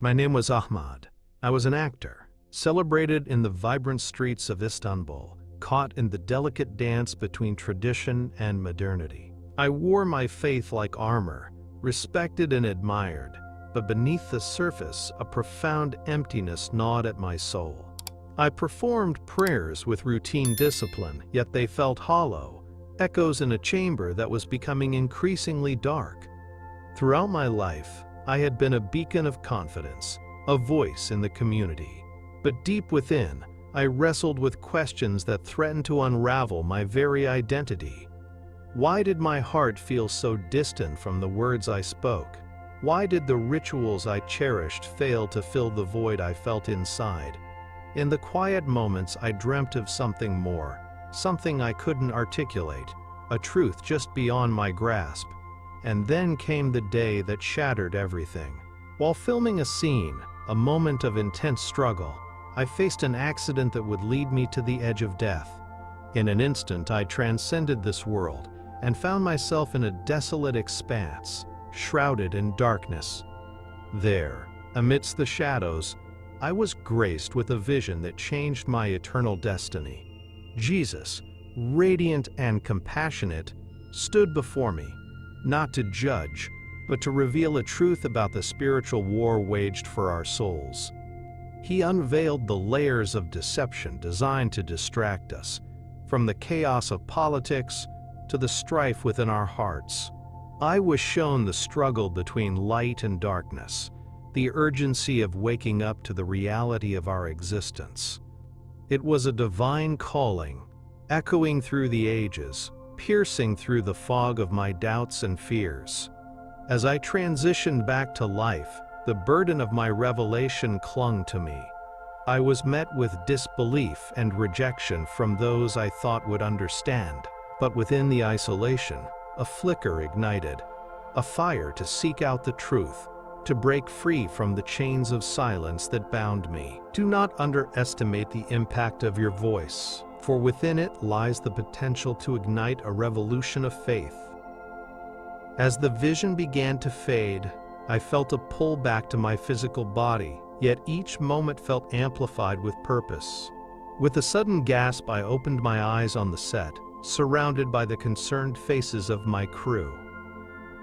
My name was Ahmad. I was an actor, celebrated in the vibrant streets of Istanbul, caught in the delicate dance between tradition and modernity. I wore my faith like armor, respected and admired, but beneath the surface, a profound emptiness gnawed at my soul. I performed prayers with routine discipline, yet they felt hollow, echoes in a chamber that was becoming increasingly dark. Throughout my life, I had been a beacon of confidence, a voice in the community. But deep within, I wrestled with questions that threatened to unravel my very identity. Why did my heart feel so distant from the words I spoke? Why did the rituals I cherished fail to fill the void I felt inside? In the quiet moments, I dreamt of something more, something I couldn't articulate, a truth just beyond my grasp. And then came the day that shattered everything. While filming a scene, a moment of intense struggle, I faced an accident that would lead me to the edge of death. In an instant, I transcended this world and found myself in a desolate expanse, shrouded in darkness. There, amidst the shadows, I was graced with a vision that changed my eternal destiny. Jesus, radiant and compassionate, stood before me, not to judge, but to reveal a truth about the spiritual war waged for our souls. He unveiled the layers of deception designed to distract us, from the chaos of politics to the strife within our hearts. I was shown the struggle between light and darkness, the urgency of waking up to the reality of our existence. It was a divine calling, echoing through the ages, piercing through the fog of my doubts and fears. As I transitioned back to life, the burden of my revelation clung to me. I was met with disbelief and rejection from those I thought would understand. But within the isolation, a flicker ignited, a fire to seek out the truth, to break free from the chains of silence that bound me. Do not underestimate the impact of your voice, for within it lies the potential to ignite a revolution of faith. As the vision began to fade, I felt a pull back to my physical body, yet each moment felt amplified with purpose. With a sudden gasp, I opened my eyes on the set, surrounded by the concerned faces of my crew.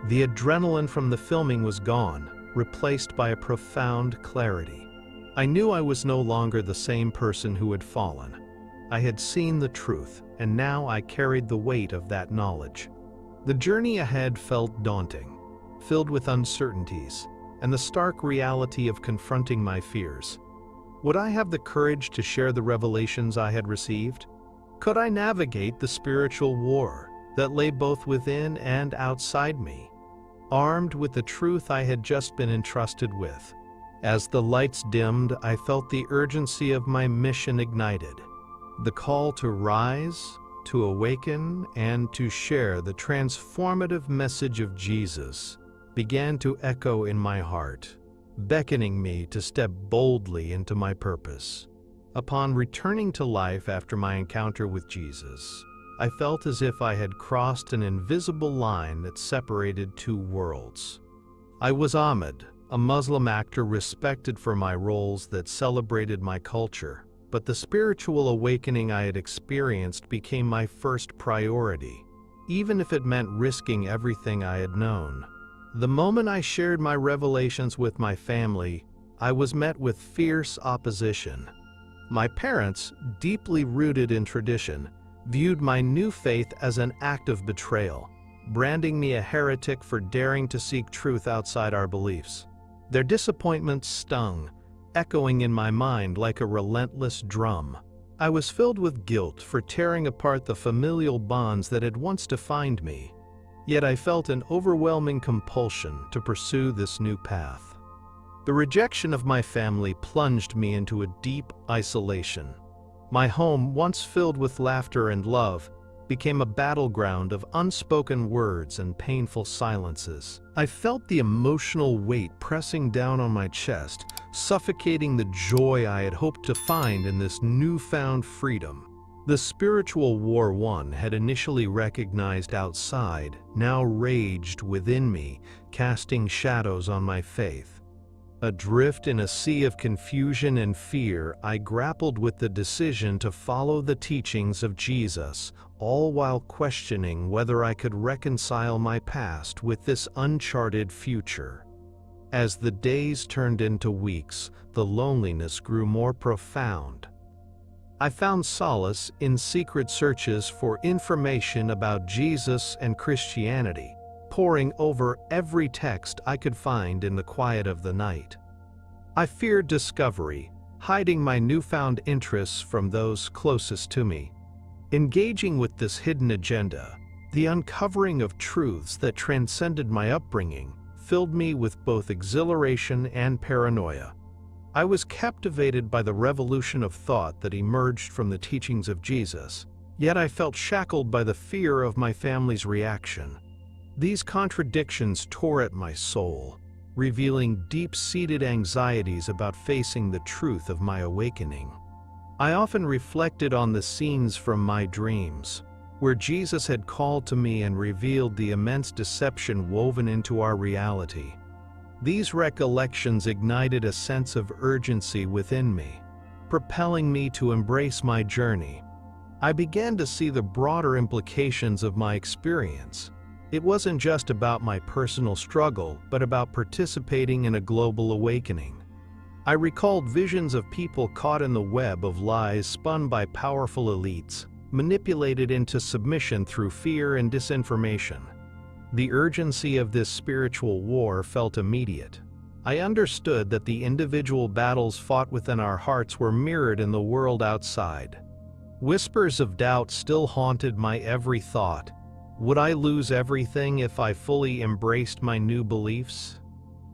The adrenaline from the filming was gone, replaced by a profound clarity. I knew I was no longer the same person who had fallen. I had seen the truth, and now I carried the weight of that knowledge. The journey ahead felt daunting, filled with uncertainties, and the stark reality of confronting my fears. Would I have the courage to share the revelations I had received? Could I navigate the spiritual war that lay both within and outside me, armed with the truth I had just been entrusted with? As the lights dimmed, I felt the urgency of my mission ignited. The call to rise, to awaken, and to share the transformative message of Jesus began to echo in my heart, beckoning me to step boldly into my purpose. Upon returning to life after my encounter with Jesus, I felt as if I had crossed an invisible line that separated two worlds. I was Ahmad, a Muslim actor respected for my roles that celebrated my culture, but the spiritual awakening I had experienced became my first priority, even if it meant risking everything I had known. The moment I shared my revelations with my family, I was met with fierce opposition. My parents, deeply rooted in tradition, viewed my new faith as an act of betrayal, branding me a heretic for daring to seek truth outside our beliefs. Their disappointment stung, echoing in my mind like a relentless drum. I was filled with guilt for tearing apart the familial bonds that had once defined me, yet I felt an overwhelming compulsion to pursue this new path. The rejection of my family plunged me into a deep isolation. My home, once filled with laughter and love, became a battleground of unspoken words and painful silences. I felt the emotional weight pressing down on my chest, suffocating the joy I had hoped to find in this newfound freedom. The spiritual war one had initially recognized outside, now raged within me, casting shadows on my faith. Adrift in a sea of confusion and fear, I grappled with the decision to follow the teachings of Jesus, all while questioning whether I could reconcile my past with this uncharted future. As the days turned into weeks, the loneliness grew more profound. I found solace in secret searches for information about Jesus and Christianity, poring over every text I could find in the quiet of the night. I feared discovery, hiding my newfound interests from those closest to me. Engaging with this hidden agenda, the uncovering of truths that transcended my upbringing filled me with both exhilaration and paranoia. I was captivated by the revolution of thought that emerged from the teachings of Jesus, yet I felt shackled by the fear of my family's reaction. These contradictions tore at my soul, revealing deep-seated anxieties about facing the truth of my awakening. I often reflected on the scenes from my dreams, where Jesus had called to me and revealed the immense deception woven into our reality. These recollections ignited a sense of urgency within me, propelling me to embrace my journey. I began to see the broader implications of my experience. It wasn't just about my personal struggle, but about participating in a global awakening. I recalled visions of people caught in the web of lies spun by powerful elites, manipulated into submission through fear and disinformation. The urgency of this spiritual war felt immediate. I understood that the individual battles fought within our hearts were mirrored in the world outside. Whispers of doubt still haunted my every thought. Would I lose everything if I fully embraced my new beliefs?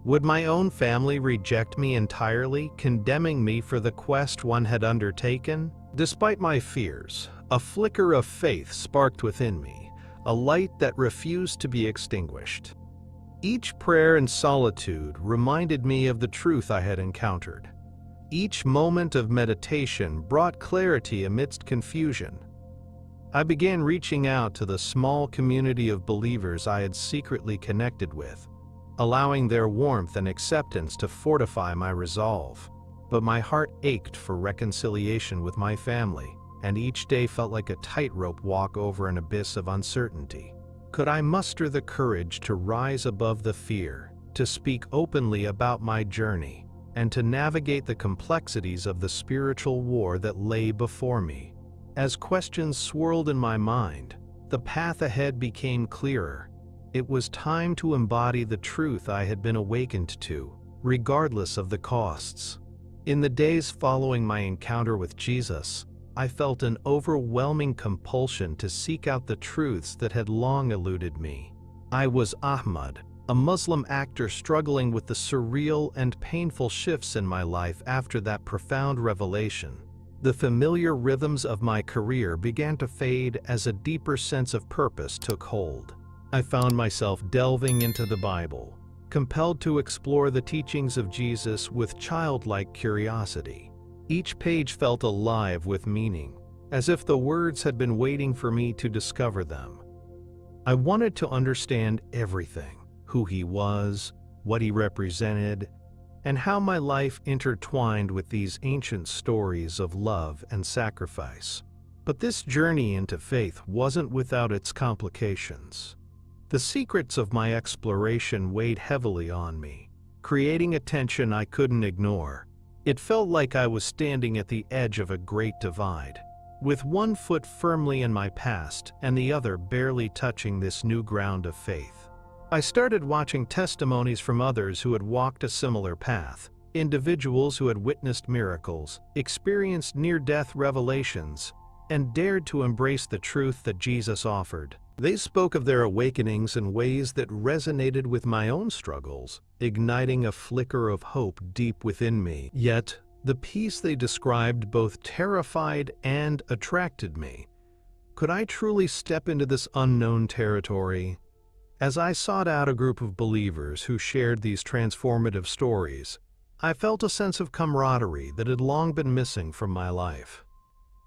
Would my own family reject me entirely, condemning me for the quest one had undertaken? Despite my fears, a flicker of faith sparked within me, a light that refused to be extinguished. Each prayer in solitude reminded me of the truth I had encountered. Each moment of meditation brought clarity amidst confusion. I began reaching out to the small community of believers I had secretly connected with, allowing their warmth and acceptance to fortify my resolve. But my heart ached for reconciliation with my family, and each day felt like a tightrope walk over an abyss of uncertainty. Could I muster the courage to rise above the fear, to speak openly about my journey, and to navigate the complexities of the spiritual war that lay before me? As questions swirled in my mind, the path ahead became clearer. It was time to embody the truth I had been awakened to, regardless of the costs. In the days following my encounter with Jesus, I felt an overwhelming compulsion to seek out the truths that had long eluded me. I was Ahmad, a Muslim actor struggling with the surreal and painful shifts in my life after that profound revelation. The familiar rhythms of my career began to fade as a deeper sense of purpose took hold. I found myself delving into the Bible, compelled to explore the teachings of Jesus with childlike curiosity. Each page felt alive with meaning, as if the words had been waiting for me to discover them. I wanted to understand everything: who he was, what he represented, and how my life intertwined with these ancient stories of love and sacrifice. But this journey into faith wasn't without its complications. The secrets of my exploration weighed heavily on me, creating a tension I couldn't ignore. It felt like I was standing at the edge of a great divide, with one foot firmly in my past and the other barely touching this new ground of faith. I started watching testimonies from others who had walked a similar path, individuals who had witnessed miracles, experienced near-death revelations, and dared to embrace the truth that Jesus offered. They spoke of their awakenings in ways that resonated with my own struggles, igniting a flicker of hope deep within me. Yet, the peace they described both terrified and attracted me. Could I truly step into this unknown territory? As I sought out a group of believers who shared these transformative stories, I felt a sense of camaraderie that had long been missing from my life.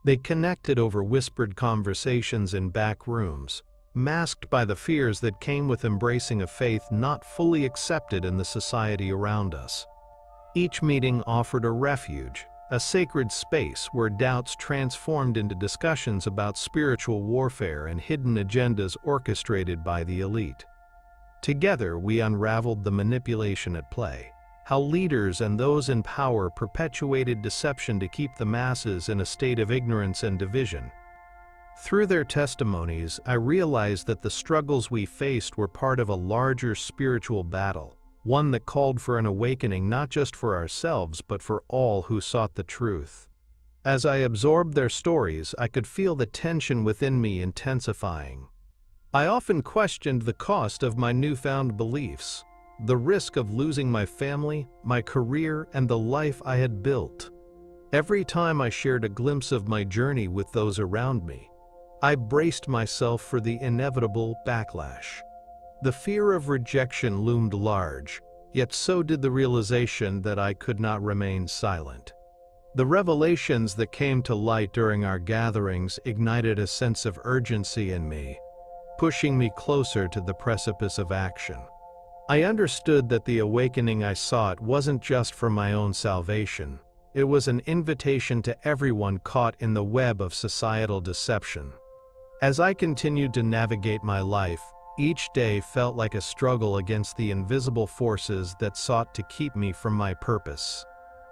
They connected over whispered conversations in back rooms, masked by the fears that came with embracing a faith not fully accepted in the society around us. Each meeting offered a refuge, a sacred space where doubts transformed into discussions about spiritual warfare and hidden agendas orchestrated by the elite. Together, we unraveled the manipulation at play, how leaders and those in power perpetuated deception to keep the masses in a state of ignorance and division. Through their testimonies, I realized that the struggles we faced were part of a larger spiritual battle, one that called for an awakening not just for ourselves but for all who sought the truth. As I absorbed their stories, I could feel the tension within me intensifying. I often questioned the cost of my newfound beliefs, the risk of losing my family, my career, and the life I had built. Every time I shared a glimpse of my journey with those around me, I braced myself for the inevitable backlash. The fear of rejection loomed large, yet so did the realization that I could not remain silent. The revelations that came to light during our gatherings ignited a sense of urgency in me, pushing me closer to the precipice of action. I understood that the awakening I sought wasn't just for my own salvation. It was an invitation to everyone caught in the web of societal deception. As I continued to navigate my life, each day felt like a struggle against the invisible forces that sought to keep me from my purpose.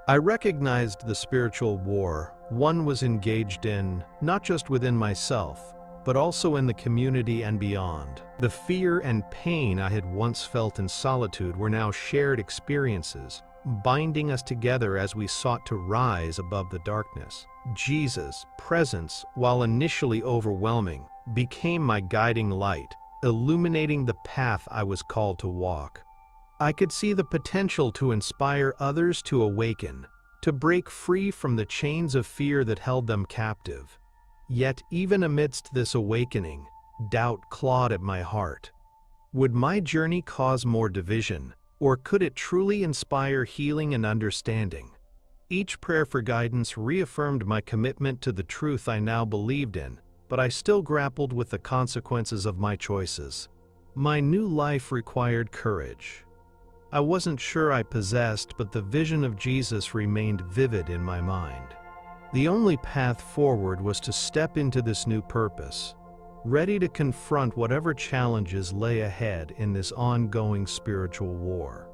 I recognized the spiritual war one was engaged in, not just within myself, but also in the community and beyond. The fear and pain I had once felt in solitude were now shared experiences, binding us together as we sought to rise above the darkness. Jesus' presence, while initially overwhelming, became my guiding light, illuminating the path I was called to walk. I could see the potential to inspire others to awaken, to break free from the chains of fear that held them captive. Yet, even amidst this awakening, doubt clawed at my heart. Would my journey cause more division, or could it truly inspire healing and understanding? Each prayer for guidance reaffirmed my commitment to the truth I now believed in, but I still grappled with the consequences of my choices. My new life required courage. I wasn't sure I possessed, but the vision of Jesus remained vivid in my mind. The only path forward was to step into this new purpose, ready to confront whatever challenges lay ahead in this ongoing spiritual war.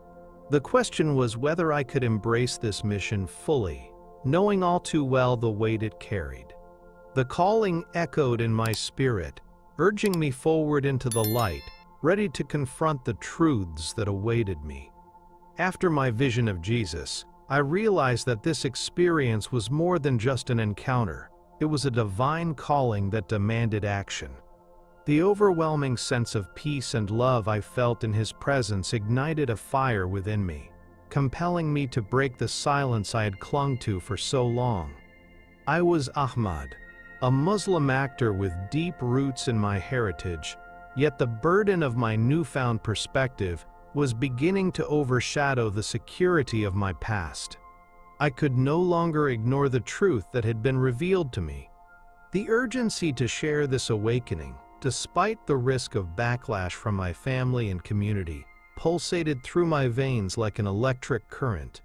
The question was whether I could embrace this mission fully, knowing all too well the weight it carried. The calling echoed in my spirit, urging me forward into the light, ready to confront the truths that awaited me. After my vision of Jesus, I realized that this experience was more than just an encounter. It was a divine calling that demanded action. The overwhelming sense of peace and love I felt in his presence ignited a fire within me, compelling me to break the silence I had clung to for so long. I was Ahmad, a Muslim actor with deep roots in my heritage, yet the burden of my newfound perspective was beginning to overshadow the security of my past. I could no longer ignore the truth that had been revealed to me. The urgency to share this awakening, despite the risk of backlash from my family and community, pulsated through my veins like an electric current.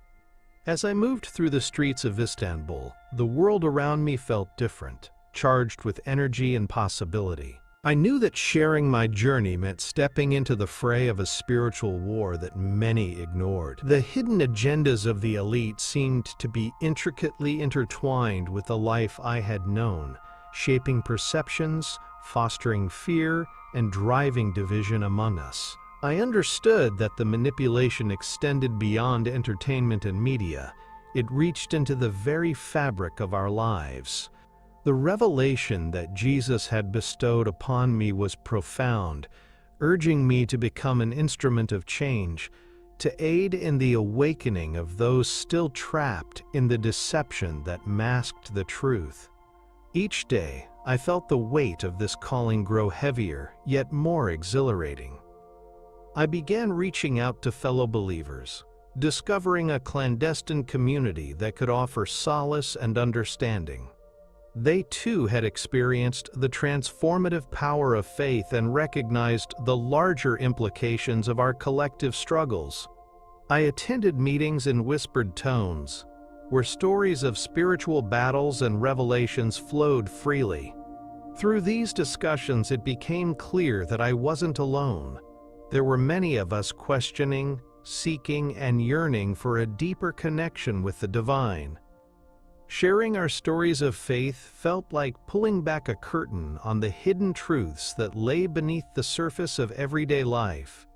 As I moved through the streets of Istanbul, the world around me felt different, charged with energy and possibility. I knew that sharing my journey meant stepping into the fray of a spiritual war that many ignored. The hidden agendas of the elite seemed to be intricately intertwined with the life I had known, shaping perceptions, fostering fear, and driving division among us. I understood that the manipulation extended beyond entertainment and media. It reached into the very fabric of our lives. The revelation that Jesus had bestowed upon me was profound, urging me to become an instrument of change, to aid in the awakening of those still trapped in the deception that masked the truth. Each day, I felt the weight of this calling grow heavier, yet more exhilarating. I began reaching out to fellow believers, discovering a clandestine community that could offer solace and understanding. They too had experienced the transformative power of faith and recognized the larger implications of our collective struggles. I attended meetings in whispered tones, where stories of spiritual battles and revelations flowed freely. Through these discussions, it became clear that I wasn't alone. There were many of us questioning, seeking, and yearning for a deeper connection with the divine. Sharing our stories of faith felt like pulling back a curtain on the hidden truths that lay beneath the surface of everyday life.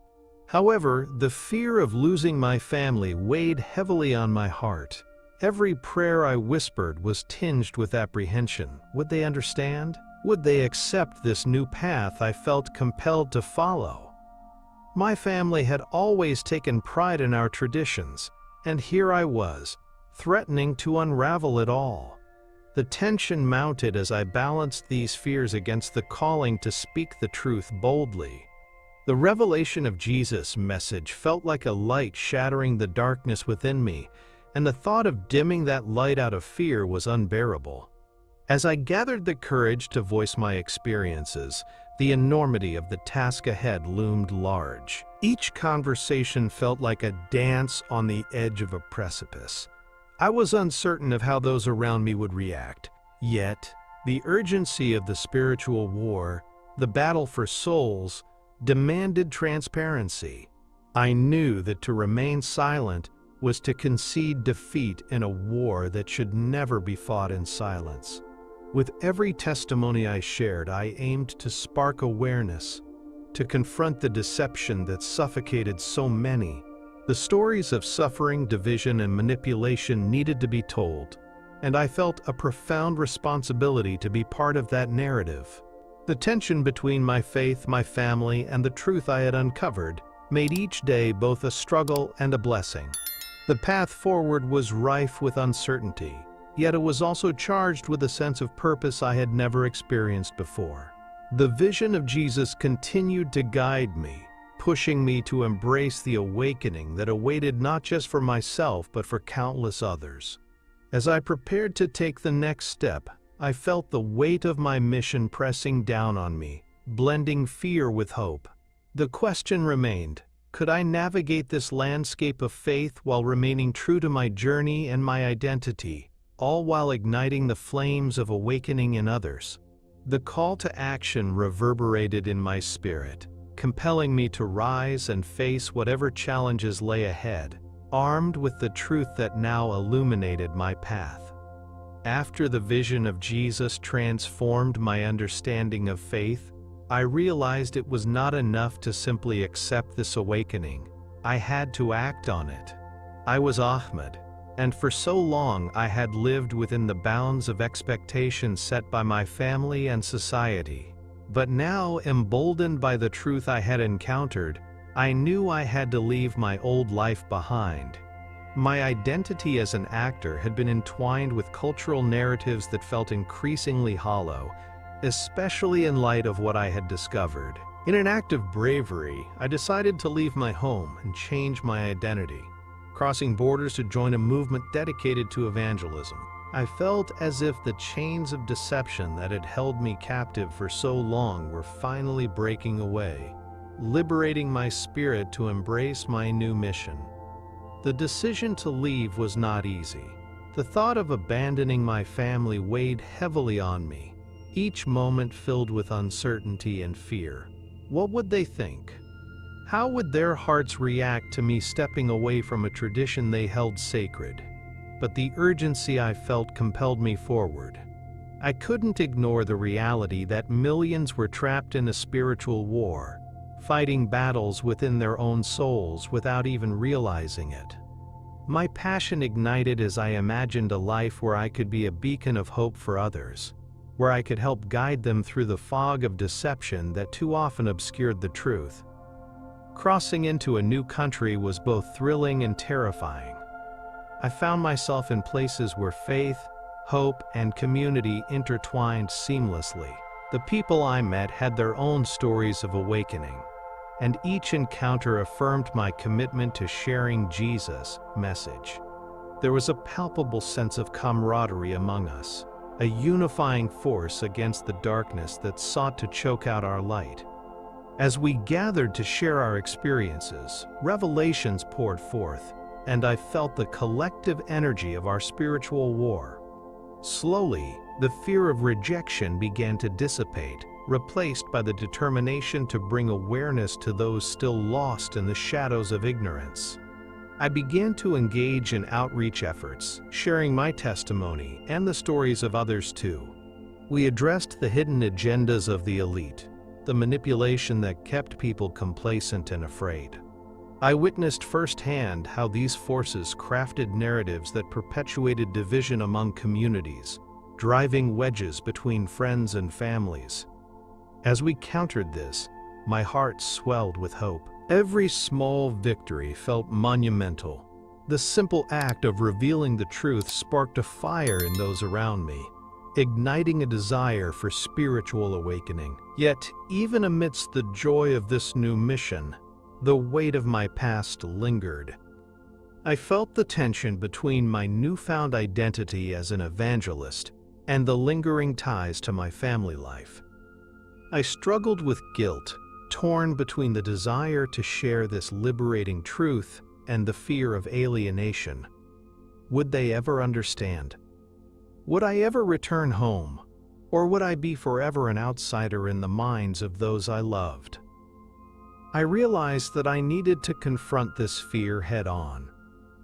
However, the fear of losing my family weighed heavily on my heart. Every prayer I whispered was tinged with apprehension. Would they understand? Would they accept this new path I felt compelled to follow? My family had always taken pride in our traditions, and here I was, threatening to unravel it all. The tension mounted as I balanced these fears against the calling to speak the truth boldly. The revelation of Jesus' message felt like a light shattering the darkness within me, and the thought of dimming that light out of fear was unbearable. As I gathered the courage to voice my experiences, the enormity of the task ahead loomed large. Each conversation felt like a dance on the edge of a precipice. I was uncertain of how those around me would react. Yet, the urgency of the spiritual war, the battle for souls, demanded transparency. I knew that to remain silent was to concede defeat in a war that should never be fought in silence. With every testimony I shared, I aimed to spark awareness, to confront the deception that suffocated so many. The stories of suffering, division, and manipulation needed to be told, and I felt a profound responsibility to be part of that narrative. The tension between my faith, my family, and the truth I had uncovered made each day both a struggle and a blessing. The path forward was rife with uncertainty, yet it was also charged with a sense of purpose I had never experienced before. The vision of Jesus continued to guide me, pushing me to embrace the awakening that awaited not just for myself but for countless others. As I prepared to take the next step, I felt the weight of my mission pressing down on me, blending fear with hope. The question remained, could I navigate this landscape of faith while remaining true to my journey and my identity, all while igniting the flames of awakening in others? The call to action reverberated in my spirit, compelling me to rise and face whatever challenges lay ahead, armed with the truth that now illuminated my path. After the vision of Jesus transformed my understanding of faith, I realized it was not enough to simply accept this awakening. I had to act on it. I was Ahmad, and for so long I had lived within the bounds of expectations set by my family and society. But now, emboldened by the truth I had encountered, I knew I had to leave my old life behind. My identity as an actor had been entwined with cultural narratives that felt increasingly hollow, especially in light of what I had discovered. In an act of bravery, I decided to leave my home and change my identity, crossing borders to join a movement dedicated to evangelism. I felt as if the chains of deception that had held me captive for so long were finally breaking away, liberating my spirit to embrace my new mission. The decision to leave was not easy. The thought of abandoning my family weighed heavily on me, each moment filled with uncertainty and fear. What would they think? How would their hearts react to me stepping away from a tradition they held sacred? But the urgency I felt compelled me forward. I couldn't ignore the reality that millions were trapped in a spiritual war, fighting battles within their own souls without even realizing it. My passion ignited as I imagined a life where I could be a beacon of hope for others, where I could help guide them through the fog of deception that too often obscured the truth. Crossing into a new country was both thrilling and terrifying. I found myself in places where faith, hope, and community intertwined seamlessly. The people I met had their own stories of awakening, and each encounter affirmed my commitment to sharing Jesus' message. There was a palpable sense of camaraderie among us, a unifying force against the darkness that sought to choke out our light. As we gathered to share our experiences, revelations poured forth, and I felt the collective energy of our spiritual war. Slowly, the fear of rejection began to dissipate, replaced by the determination to bring awareness to those still lost in the shadows of ignorance. I began to engage in outreach efforts, sharing my testimony and the stories of others too. We addressed the hidden agendas of the elite, the manipulation that kept people complacent and afraid. I witnessed firsthand how these forces crafted narratives that perpetuated division among communities, driving wedges between friends and families. As we countered this, my heart swelled with hope. Every small victory felt monumental. The simple act of revealing the truth sparked a fire in those around me, igniting a desire for spiritual awakening. Yet, even amidst the joy of this new mission, the weight of my past lingered. I felt the tension between my newfound identity as an evangelist and the lingering ties to my family life. I struggled with guilt, torn between the desire to share this liberating truth and the fear of alienation. Would they ever understand? Would I ever return home? Or would I be forever an outsider in the minds of those I loved? I realized that I needed to confront this fear head-on,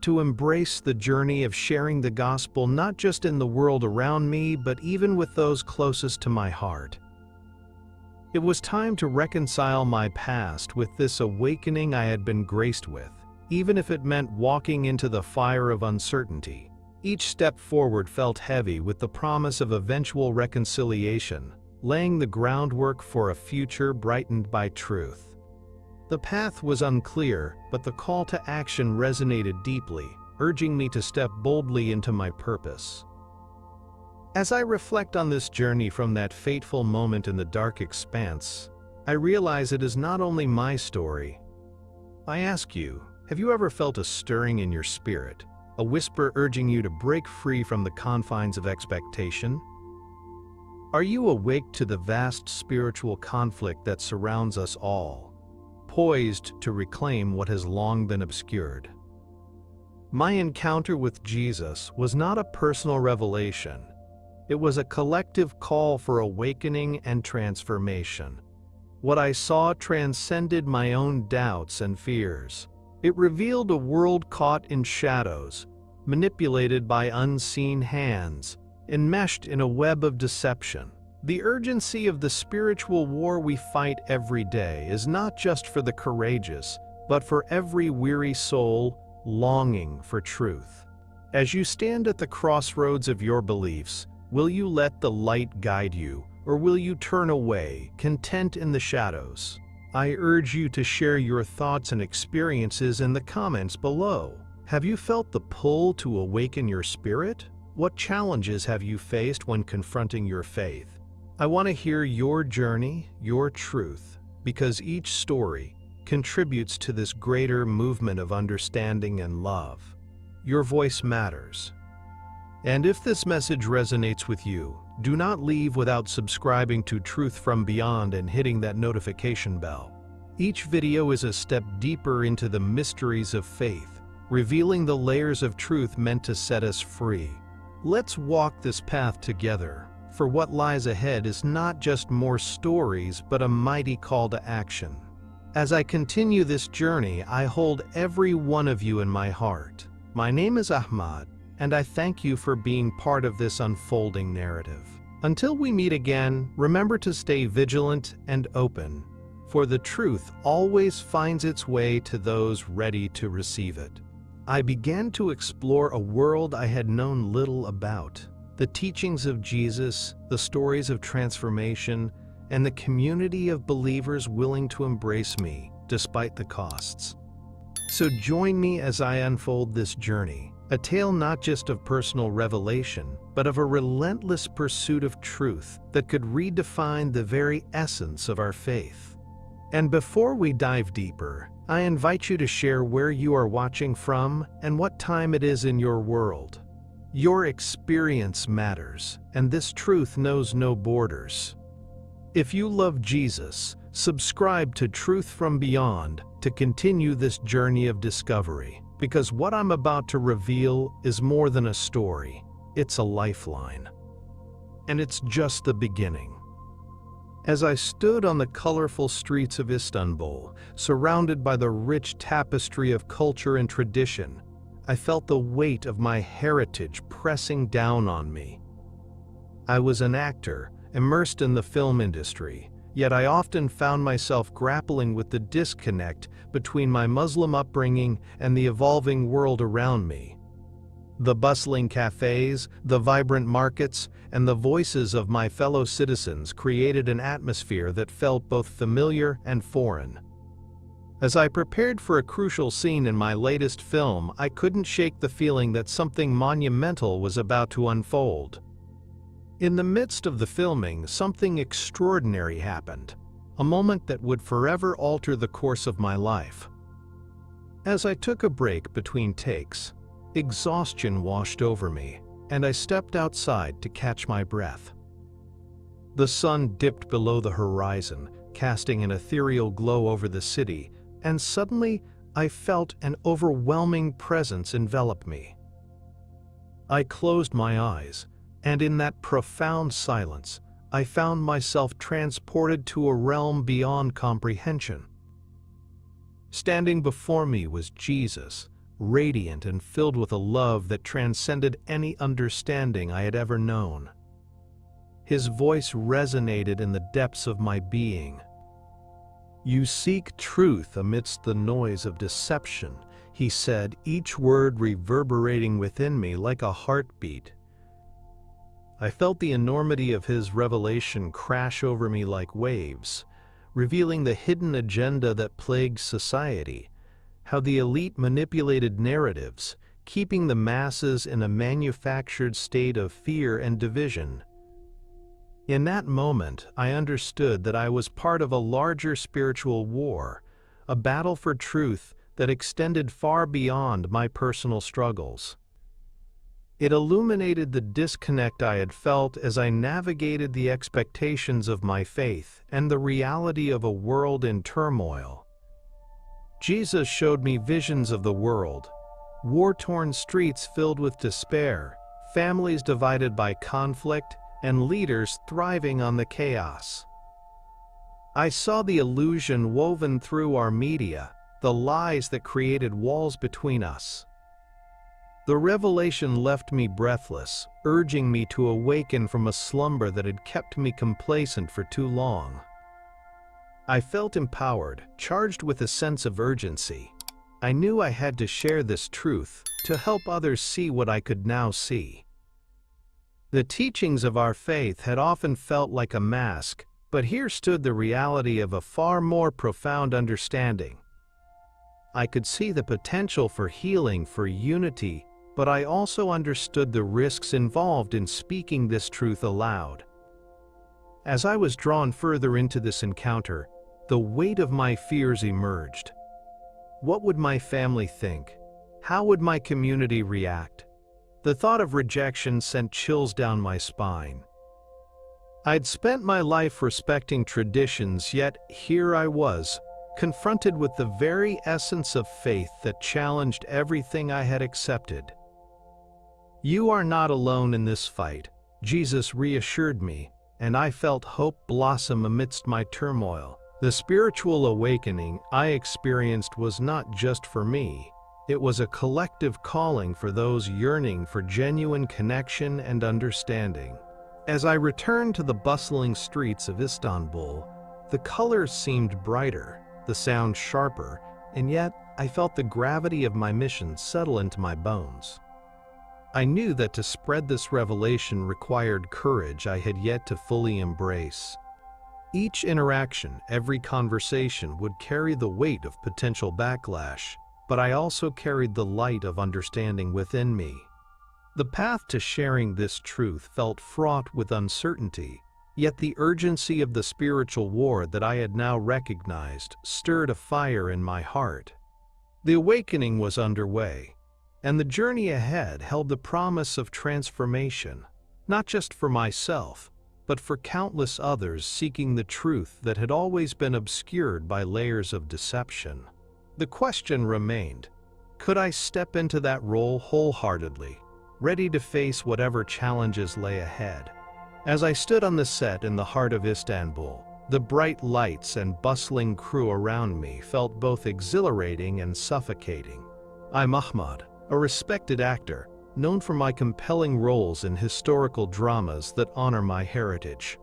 to embrace the journey of sharing the gospel not just in the world around me, but even with those closest to my heart. It was time to reconcile my past with this awakening I had been graced with, even if it meant walking into the fire of uncertainty. Each step forward felt heavy with the promise of eventual reconciliation, laying the groundwork for a future brightened by truth. The path was unclear, but the call to action resonated deeply, urging me to step boldly into my purpose. As I reflect on this journey from that fateful moment in the dark expanse, I realize it is not only my story. I ask you, have you ever felt a stirring in your spirit, a whisper urging you to break free from the confines of expectation? Are you awake to the vast spiritual conflict that surrounds us all, poised to reclaim what has long been obscured? My encounter with Jesus was not a personal revelation. It was a collective call for awakening and transformation. What I saw transcended my own doubts and fears. It revealed a world caught in shadows, manipulated by unseen hands, enmeshed in a web of deception. The urgency of the spiritual war we fight every day is not just for the courageous, but for every weary soul longing for truth. As you stand at the crossroads of your beliefs, will you let the light guide you, or will you turn away, content in the shadows? I urge you to share your thoughts and experiences in the comments below. Have you felt the pull to awaken your spirit? What challenges have you faced when confronting your faith? I want to hear your journey, your truth, because each story contributes to this greater movement of understanding and love. Your voice matters. And if this message resonates with you, do not leave without subscribing to Truth from Beyond and hitting that notification bell. Each video is a step deeper into the mysteries of faith, revealing the layers of truth meant to set us free. Let's walk this path together, for what lies ahead is not just more stories, but a mighty call to action. As I continue this journey, I hold every one of you in my heart. My name is Ahmad, and I thank you for being part of this unfolding narrative. Until we meet again, remember to stay vigilant and open, for the truth always finds its way to those ready to receive it. I began to explore a world I had known little about. The teachings of Jesus, the stories of transformation, and the community of believers willing to embrace me, despite the costs. So join me as I unfold this journey, a tale not just of personal revelation, but of a relentless pursuit of truth that could redefine the very essence of our faith. And before we dive deeper, I invite you to share where you are watching from and what time it is in your world. Your experience matters, and this truth knows no borders. If you love Jesus, Subscribe to Truth from Beyond to continue this journey of discovery, because what I'm about to reveal is more than a story, it's a lifeline. And it's just the beginning. As I stood on the colorful streets of Istanbul, surrounded by the rich tapestry of culture and tradition, I felt the weight of my heritage pressing down on me. I was an actor, immersed in the film industry, yet I often found myself grappling with the disconnect between my Muslim upbringing and the evolving world around me. The bustling cafes, the vibrant markets, and the voices of my fellow citizens created an atmosphere that felt both familiar and foreign. As I prepared for a crucial scene in my latest film, I couldn't shake the feeling that something monumental was about to unfold. In the midst of the filming, something extraordinary happened, a moment that would forever alter the course of my life. As I took a break between takes, exhaustion washed over me, and I stepped outside to catch my breath. The sun dipped below the horizon, casting an ethereal glow over the city, and suddenly I felt an overwhelming presence envelop me. I closed my eyes, and in that profound silence, I found myself transported to a realm beyond comprehension. Standing before me was Jesus, radiant and filled with a love that transcended any understanding I had ever known. His voice resonated in the depths of my being. "You seek truth amidst the noise of deception," he said, each word reverberating within me like a heartbeat. I felt the enormity of his revelation crash over me like waves, revealing the hidden agenda that plagued society, how the elite manipulated narratives, keeping the masses in a manufactured state of fear and division. In that moment, I understood that I was part of a larger spiritual war, a battle for truth that extended far beyond my personal struggles. It illuminated the disconnect I had felt as I navigated the expectations of my faith and the reality of a world in turmoil. Jesus showed me visions of the world, war-torn streets filled with despair, families divided by conflict, and leaders thriving on the chaos. I saw the illusion woven through our media, the lies that created walls between us. The revelation left me breathless, urging me to awaken from a slumber that had kept me complacent for too long. I felt empowered, charged with a sense of urgency. I knew I had to share this truth to help others see what I could now see. The teachings of our faith had often felt like a mask, but here stood the reality of a far more profound understanding. I could see the potential for healing, for unity, but I also understood the risks involved in speaking this truth aloud. As I was drawn further into this encounter, the weight of my fears emerged. What would my family think? How would my community react? The thought of rejection sent chills down my spine. I'd spent my life respecting traditions, yet here I was, confronted with the very essence of faith that challenged everything I had accepted. "You are not alone in this fight," Jesus reassured me, and I felt hope blossom amidst my turmoil. The spiritual awakening I experienced was not just for me. It was a collective calling for those yearning for genuine connection and understanding. As I returned to the bustling streets of Istanbul, the colors seemed brighter, the sound sharper, and yet I felt the gravity of my mission settle into my bones. I knew that to spread this revelation required courage I had yet to fully embrace. Each interaction, every conversation would carry the weight of potential backlash, but I also carried the light of understanding within me. The path to sharing this truth felt fraught with uncertainty, yet the urgency of the spiritual war that I had now recognized stirred a fire in my heart. The awakening was underway, and the journey ahead held the promise of transformation, not just for myself, but for countless others seeking the truth that had always been obscured by layers of deception. The question remained, could I step into that role wholeheartedly, ready to face whatever challenges lay ahead? As I stood on the set in the heart of Istanbul, the bright lights and bustling crew around me felt both exhilarating and suffocating. I'm Ahmad, a respected actor, known for my compelling roles in historical dramas that honor my heritage.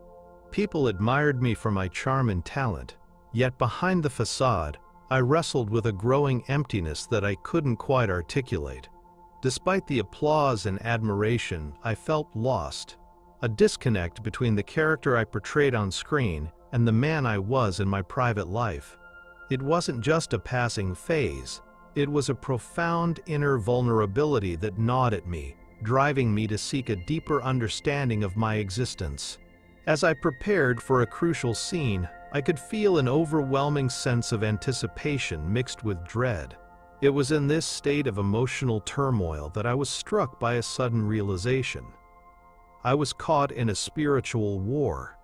People admired me for my charm and talent, yet behind the facade, I wrestled with a growing emptiness that I couldn't quite articulate. Despite the applause and admiration, I felt lost, a disconnect between the character I portrayed on screen and the man I was in my private life. It wasn't just a passing phase, it was a profound inner vulnerability that gnawed at me, driving me to seek a deeper understanding of my existence. As I prepared for a crucial scene, I could feel an overwhelming sense of anticipation mixed with dread. It was in this state of emotional turmoil that I was struck by a sudden realization. I was caught in a spiritual war.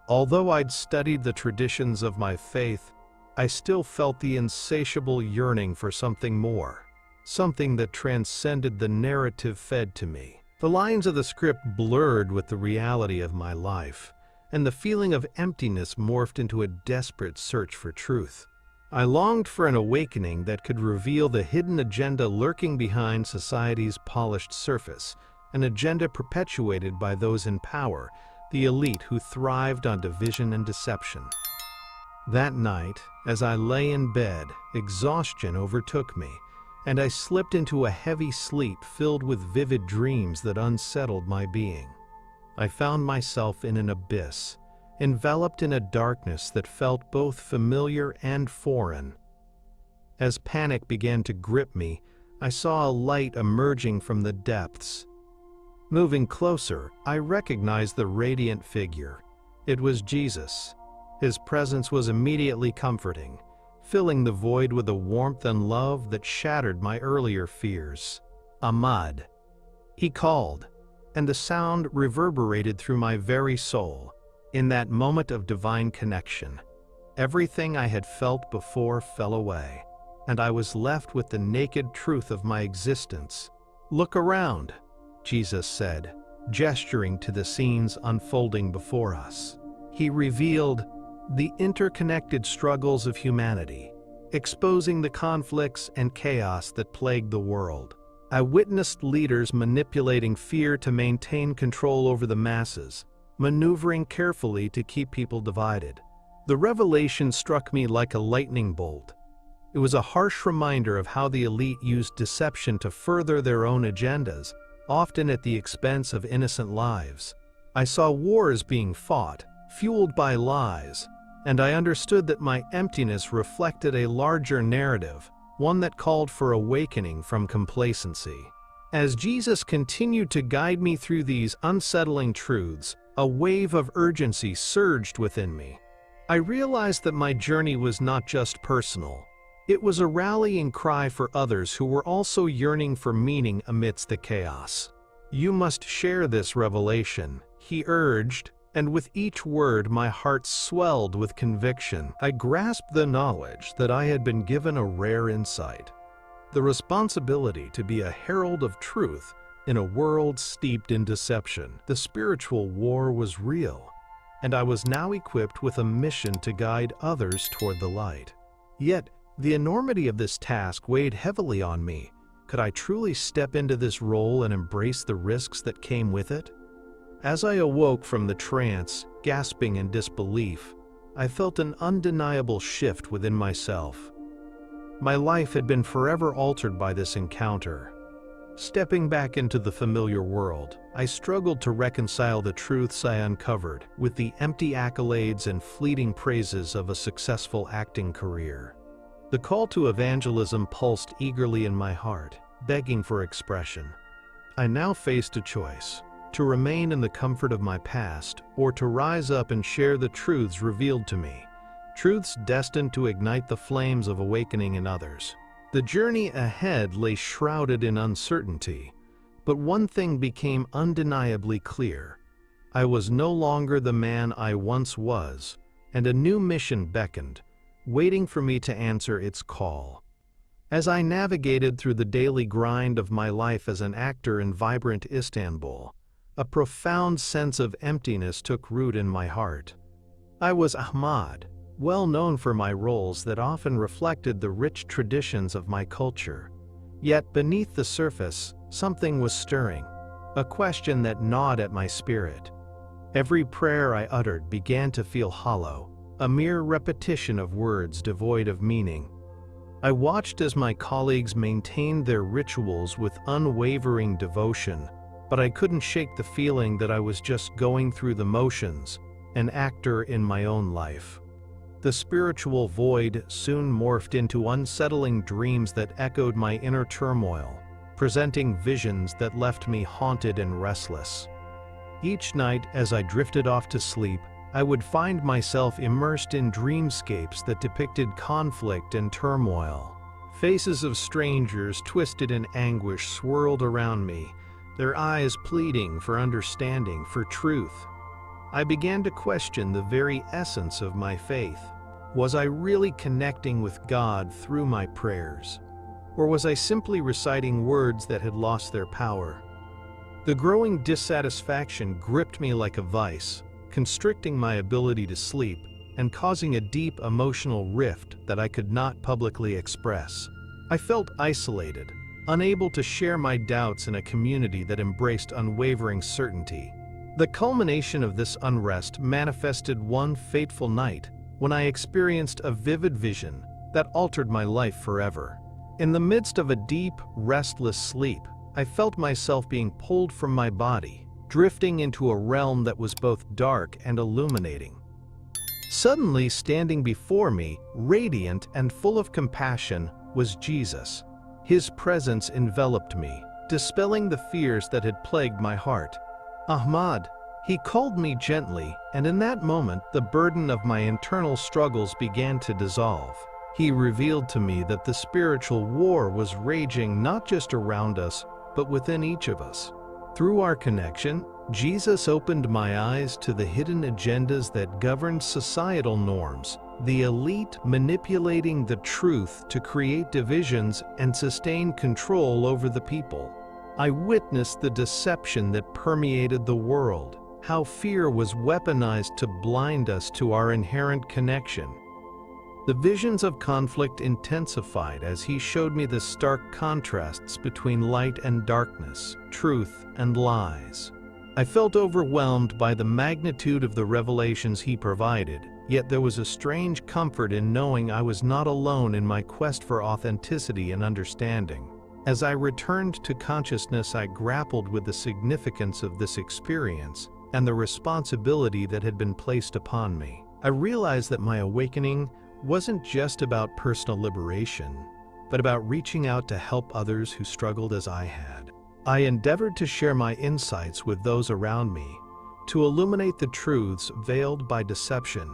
Although I'd studied the traditions of my faith, I still felt the insatiable yearning for something more, something that transcended the narrative fed to me. The lines of the script blurred with the reality of my life, and the feeling of emptiness morphed into a desperate search for truth. I longed for an awakening that could reveal the hidden agenda lurking behind society's polished surface, an agenda perpetuated by those in power, the elite who thrived on division and deception. That night, as I lay in bed, exhaustion overtook me, and I slipped into a heavy sleep filled with vivid dreams that unsettled my being. I found myself in an abyss, enveloped in a darkness that felt both familiar and foreign. As panic began to grip me, I saw a light emerging from the depths. Moving closer, I recognized the radiant figure. It was Jesus. His presence was immediately comforting, filling the void with a warmth and love that shattered my earlier fears. Ahmad, he called, and the sound reverberated through my very soul. In that moment of divine connection, everything I had felt before fell away, and I was left with the naked truth of my existence. "Look around," Jesus said, gesturing to the scenes unfolding before us. He revealed the interconnected struggles of humanity, exposing the conflicts and chaos that plagued the world. I witnessed leaders manipulating fear to maintain control over the masses, maneuvering carefully to keep people divided. The revelation struck me like a lightning bolt. It was a harsh reminder of how the elite used deception to further their own agendas, often at the expense of innocent lives. I saw wars being fought, fueled by lies, and I understood that my emptiness reflected a larger narrative, one that called for awakening from complacency. As Jesus continued to guide me through these unsettling truths, a wave of urgency surged within me. I realized that my journey was not just personal. It was a rallying cry for others who were also yearning for meaning amidst the chaos. "You must share this revelation," he urged, and with each word my heart swelled with conviction. I grasped the knowledge that I had been given a rare insight, the responsibility to be a herald of truth in a world steeped in deception. The spiritual war was real, and I was now equipped with a mission to guide others toward the light. Yet, the enormity of this task weighed heavily on me. Could I truly step into this role and embrace the risks that came with it? As I awoke from the trance, gasping in disbelief, I felt an undeniable shift within myself. My life had been forever altered by this encounter. Stepping back into the familiar world, I struggled to reconcile the truths I uncovered with the empty accolades and fleeting praises of a successful acting career. The call to evangelism pulsed eagerly in my heart, begging for expression. I now faced a choice: to remain in the comfort of my past, or to rise up and share the truths revealed to me, truths destined to ignite the flames of awakening in others. The journey ahead lay shrouded in uncertainty, but one thing became undeniably clear. I was no longer the man I once was, and a new mission beckoned, waiting for me to answer its call. As I navigated through the daily grind of my life as an actor in vibrant Istanbul, a profound sense of emptiness took root in my heart. I was Ahmad, well known for my roles that often reflected the rich traditions of my culture. Yet beneath the surface, something was stirring, a question that gnawed at my spirit. Every prayer I uttered began to feel hollow, a mere repetition of words devoid of meaning. I watched as my colleagues maintained their rituals with unwavering devotion, but I couldn't shake the feeling that I was just going through the motions, an actor in my own life. The spiritual void soon morphed into unsettling dreams that echoed my inner turmoil, presenting visions that left me haunted and restless. Each night, as I drifted off to sleep, I would find myself immersed in dreamscapes that depicted conflict and turmoil. Faces of strangers twisted in anguish swirled around me, their eyes pleading for understanding, for truth. I began to question the very essence of my faith. Was I really connecting with God through my prayers? Or was I simply reciting words that had lost their power? The growing dissatisfaction gripped me like a vice, constricting my ability to sleep and causing a deep emotional rift that I could not publicly express. I felt isolated, unable to share my doubts in a community that embraced unwavering certainty. The culmination of this unrest manifested one fateful night when I experienced a vivid vision that altered my life forever. In the midst of a deep, restless sleep, I felt myself being pulled from my body, drifting into a realm that was both dark and illuminating. Suddenly, standing before me, radiant and full of compassion, was Jesus. His presence enveloped me, dispelling the fears that had plagued my heart. "Ahmad," he called me gently, and in that moment, the burden of my internal struggles began to dissolve. He revealed to me that the spiritual war was raging not just around us, but within each of us. Through our connection, Jesus opened my eyes to the hidden agendas that governed societal norms, the elite manipulating the truth to create divisions and sustain control over the people. I witnessed the deception that permeated the world, how fear was weaponized to blind us to our inherent connection. The visions of conflict intensified as he showed me the stark contrasts between light and darkness, truth and lies. I felt overwhelmed by the magnitude of the revelations he provided, yet there was a strange comfort in knowing I was not alone in my quest for authenticity and understanding. As I returned to consciousness, I grappled with the significance of this experience and the responsibility that had been placed upon me. I realized that my awakening wasn't just about personal liberation, but about reaching out to help others who struggled as I had. I endeavored to share my insights with those around me, to illuminate the truths veiled by deception.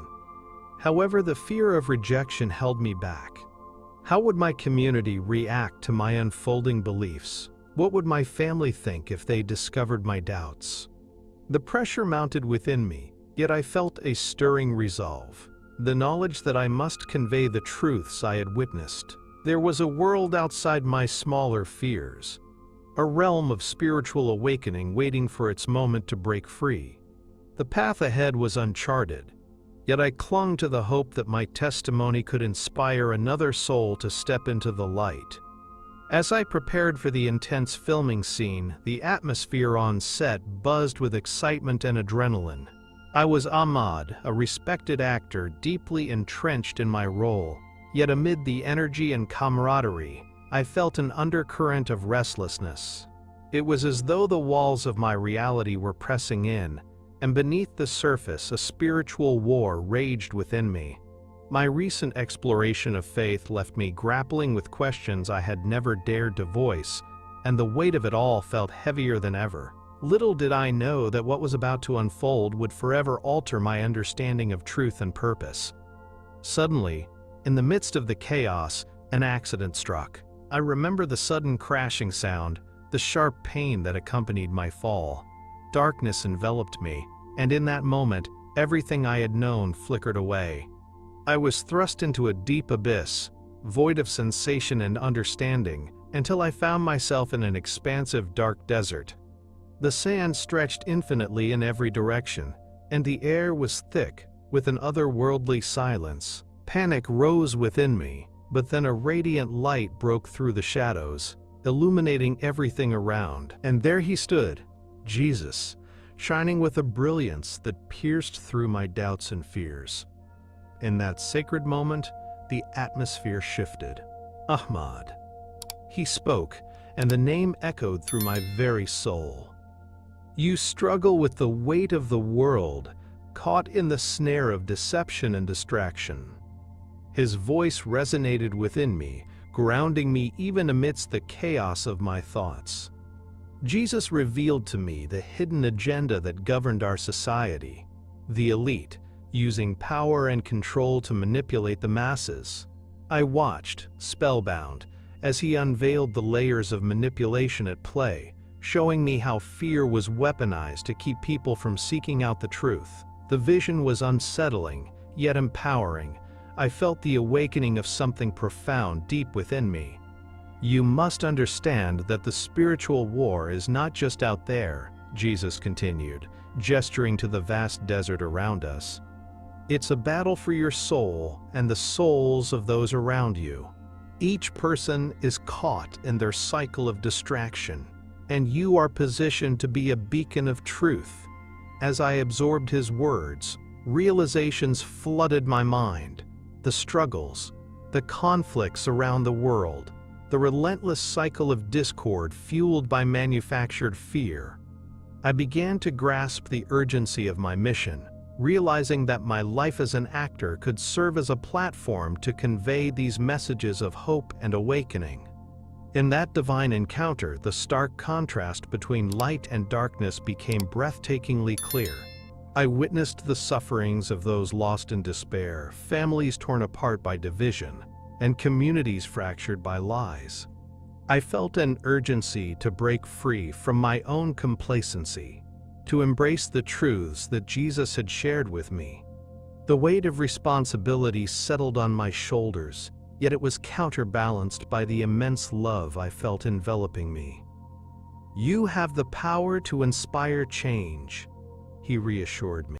However, the fear of rejection held me back. How would my community react to my unfolding beliefs? What would my family think if they discovered my doubts? The pressure mounted within me, yet I felt a stirring resolve. The knowledge that I must convey the truths I had witnessed. There was a world outside my smaller fears, a realm of spiritual awakening waiting for its moment to break free. The path ahead was uncharted, yet I clung to the hope that my testimony could inspire another soul to step into the light. As I prepared for the intense filming scene, the atmosphere on set buzzed with excitement and adrenaline. I was Ahmad, a respected actor deeply entrenched in my role, yet amid the energy and camaraderie, I felt an undercurrent of restlessness. It was as though the walls of my reality were pressing in, and beneath the surface a spiritual war raged within me. My recent exploration of faith left me grappling with questions I had never dared to voice, and the weight of it all felt heavier than ever. Little did I know that what was about to unfold would forever alter my understanding of truth and purpose. Suddenly, in the midst of the chaos, an accident struck. I remember the sudden crashing sound, the sharp pain that accompanied my fall. Darkness enveloped me, and in that moment, everything I had known flickered away. I was thrust into a deep abyss, void of sensation and understanding, until I found myself in an expansive dark desert. The sand stretched infinitely in every direction, and the air was thick with an otherworldly silence. Panic rose within me, but then a radiant light broke through the shadows, illuminating everything around. And there he stood, Jesus, shining with a brilliance that pierced through my doubts and fears. In that sacred moment, the atmosphere shifted. Ahmad. He spoke, and the name echoed through my very soul. You struggle with the weight of the world, caught in the snare of deception and distraction. His voice resonated within me, grounding me even amidst the chaos of my thoughts. Jesus revealed to me the hidden agenda that governed our society, the elite, using power and control to manipulate the masses. I watched, spellbound, as he unveiled the layers of manipulation at play, showing me how fear was weaponized to keep people from seeking out the truth. The vision was unsettling, yet empowering. I felt the awakening of something profound deep within me. You must understand that the spiritual war is not just out there, Jesus continued, gesturing to the vast desert around us. It's a battle for your soul and the souls of those around you. Each person is caught in their cycle of distraction, and you are positioned to be a beacon of truth. As I absorbed his words, realizations flooded my mind. The struggles, the conflicts around the world, the relentless cycle of discord fueled by manufactured fear. I began to grasp the urgency of my mission, realizing that my life as an actor could serve as a platform to convey these messages of hope and awakening. In that divine encounter, the stark contrast between light and darkness became breathtakingly clear. I witnessed the sufferings of those lost in despair, families torn apart by division, and communities fractured by lies. I felt an urgency to break free from my own complacency, to embrace the truths that Jesus had shared with me. The weight of responsibility settled on my shoulders, yet it was counterbalanced by the immense love I felt enveloping me. You have the power to inspire change, he reassured me.